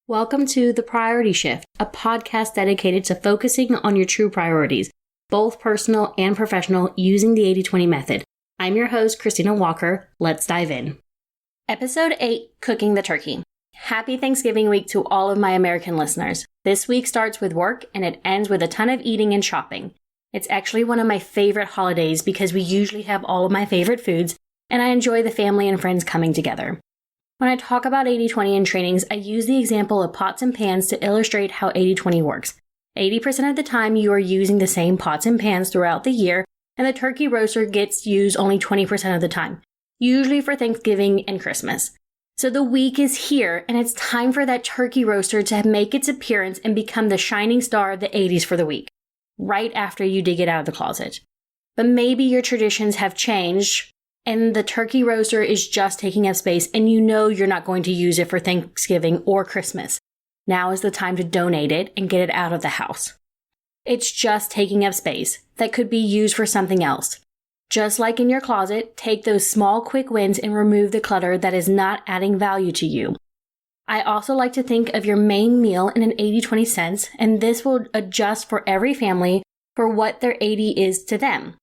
Welcome to The Priority Shift, a podcast dedicated to focusing on your true priorities, both personal and professional, using the 80-20 method. I'm your host, Christina Walker. Let's dive in. Episode 8, Cooking the Turkey. Happy Thanksgiving week to all of my American listeners. This week starts with work and it ends with a ton of eating and shopping. It's actually one of my favorite holidays because we usually have all of my favorite foods and I enjoy the family and friends coming together. When I talk about 80-20 in trainings, I use the example of pots and pans to illustrate how 80-20 works. 80% of the time you are using the same pots and pans throughout the year, and the turkey roaster gets used only 20% of the time, usually for Thanksgiving and Christmas. So the week is here, and it's time for that turkey roaster to make its appearance and become the shining star of the 80s for the week, right after you dig it out of the closet. But maybe your traditions have changed, and the turkey roaster is just taking up space and you know you're not going to use it for Thanksgiving or Christmas. Now is the time to donate it and get it out of the house. It's just taking up space that could be used for something else. Just like in your closet, take those small quick wins and remove the clutter that is not adding value to you. I also like to think of your main meal in an 80-20 sense, and this will adjust for every family for what their 80 is to them.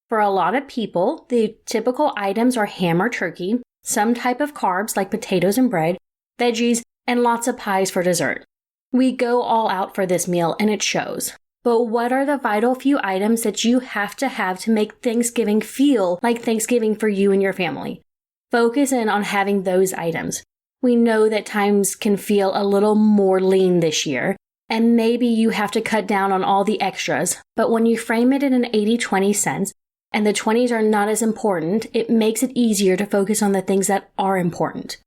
For a lot of people, the typical items are ham or turkey, some type of carbs like potatoes and bread, veggies, and lots of pies for dessert. We go all out for this meal and it shows. But what are the vital few items that you have to make Thanksgiving feel like Thanksgiving for you and your family? Focus in on having those items. We know that times can feel a little more lean this year, and maybe you have to cut down on all the extras, but when you frame it in an 80-20 sense, and the 20s are not as important, it makes it easier to focus on the things that are important.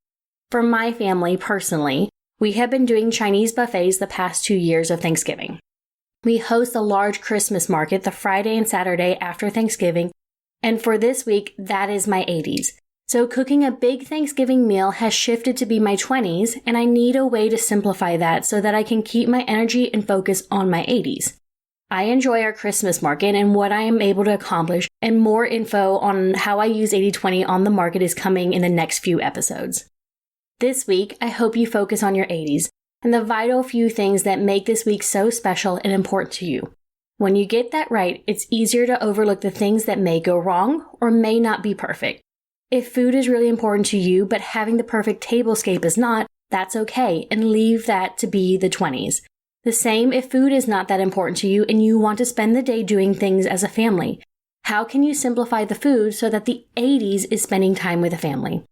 For my family, personally, we have been doing Chinese buffets the past 2 years of Thanksgiving. We host a large Christmas market the Friday and Saturday after Thanksgiving, and for this week, that is my 80s. So cooking a big Thanksgiving meal has shifted to be my 20s, and I need a way to simplify that so that I can keep my energy and focus on my 80s. I enjoy our Christmas market and what I am able to accomplish, and more info on how I use 80-20 on the market is coming in the next few episodes. This week, I hope you focus on your 80s and the vital few things that make this week so special and important to you. When you get that right, it's easier to overlook the things that may go wrong or may not be perfect. If food is really important to you, but having the perfect tablescape is not, that's okay, and leave that to be the 20s. The same if food is not that important to you and you want to spend the day doing things as a family. How can you simplify the food so that the 80s is spending time with a family?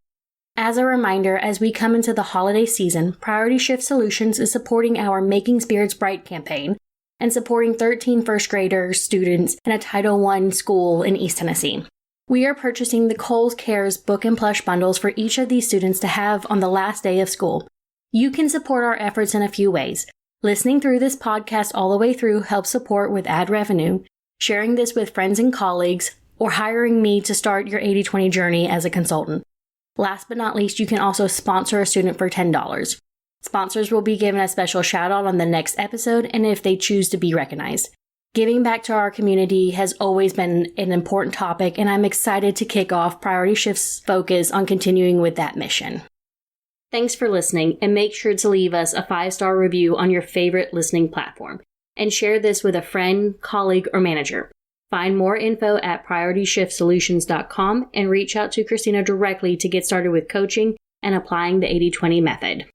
As a reminder, as we come into the holiday season, Priority Shift Solutions is supporting our Making Spirits Bright campaign and supporting 13 first grader students in a Title I school in East Tennessee. We are purchasing the Kohl's Cares book and plush bundles for each of these students to have on the last day of school. You can support our efforts in a few ways. Listening through this podcast all the way through helps support with ad revenue, sharing this with friends and colleagues, or hiring me to start your 80-20 journey as a consultant. Last but not least, you can also sponsor a student for $10. Sponsors will be given a special shout out on the next episode and if they choose to be recognized. Giving back to our community has always been an important topic, and I'm excited to kick off Priority Shift's focus on continuing with that mission. Thanks for listening, and make sure to leave us a 5-star review on your favorite listening platform, and share this with a friend, colleague, or manager. Find more info at PriorityShiftSolutions.com and reach out to Christina directly to get started with coaching and applying the 80-20 method.